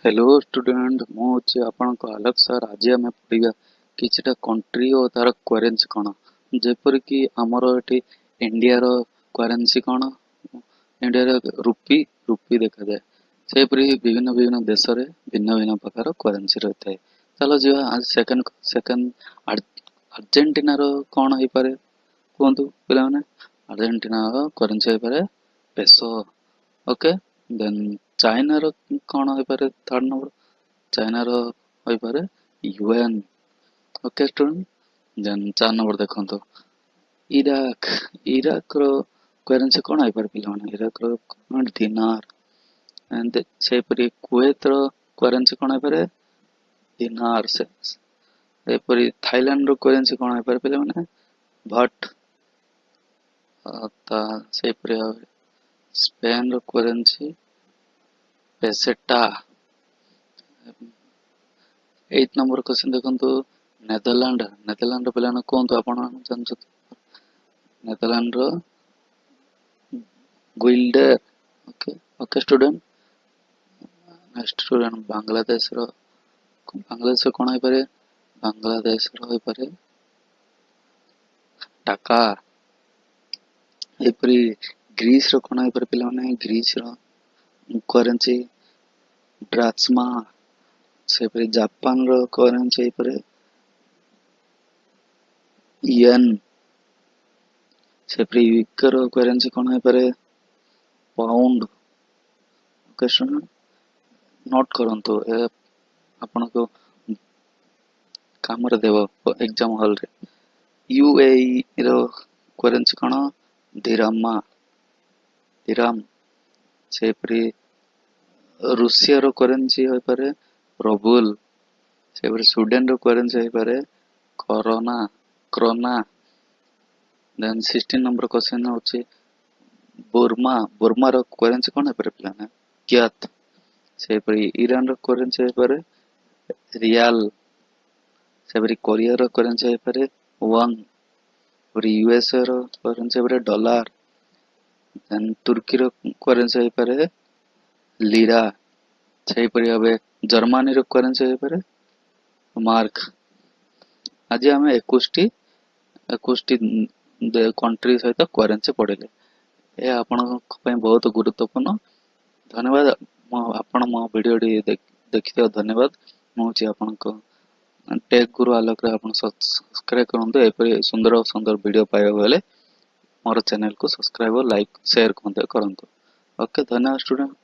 Hello student मु होची आपनक आलोक sir. आज आम पढ़ा किछटा कंट्री और तार करेन्सी कौन जेपर कि आमर एटी इंडिया रो करेन्सी कौन इंडिया रो रुपी रुपी देखा जाए सेपरी विभिन्न विभिन्न देश रे भिन्न भिन्न प्रकार करेन्सी रही है। चलो जी आज सेकंड सेकंड अर्जेंटीना रो कौन हो पारे कहतु पे मैंने अर्जेंटीना रो करेन्सी हो पारे पेसो। ओके देन चाइना रो कौन हो पारे थर्ड नंबर चाइना रो हो पारे yuan. Okay student then 4 number देखो इराक इराक रो करेन्सी कौन हो पारे पिला माने इराक रो दिनार एंड सेपरी कुवैत रो करेन्सी कौन हो पारे दिनार से सेपरी थाईलैंड रो करेन्सी कौन हो पारे पिला माने भट ता सेपरी स्पेन रो करेन्सी पेसेटा। 8 नंबर क्वेश्चन देखो नेदरलैंड नेदरलैंड पे कहतु आप नेदरलैंड रो guilder. Okay okay student next student Bangladesh रो कौन हो पारे बांग्लादेश रो हो पारे टाका। एपरी ग्रीस रो कौन हो पारे पिला माने ग्रीस रो करेन्सी ड्राचमा। सेपरी जापान रो करेन्सी हो पारे येन। सेपरी यूके रो करेन्सी कौन हो पारे पाउंड। ओके स्टूडेंट नोट करंतु ए आपण को काम रे देबो एग्जाम हॉल रे। यूएई रो करेन्सी कौन दिरामा दिराम। सेपरी रूसिया रो करेन्सी हो पारे रूबल। सेपरी स्वीडन रो करेन्सी हो पारे krona krona. Then 16 number question होची बुर्मा बुर्मा रो करेन्सी कौन हो पारे पिलाने क्यात। सेपरी ईरान रो करेन्सी हो पारे रियाल। सेपरी कोरिया रो करेन्सी हो पारे वन। और यूएसए रो करेन्सी हो पारे डॉलर। देन तुर्की रो करेन्सी हो पारे लीरा। सेपरी हबे जर्मनी रो करेन्सी हो पारे मार्क। आज आम 21 कंट्री सहित करेन्सी पढ़ले ये आपण बहुत गुरुत्वपूर्ण। धन्यवाद आपण मो वीडियो देखि धन्यवाद मुझे आपण टेक गुरु आलोक रे आपण सब्सक्राइब करंतु एपरि सुंदर सुंदर वीडियो पाइबा बेले मोर चैनल को सब्सक्राइब और लाइक शेयर करंतु। ओके धन्यवाद स्टूडेंट।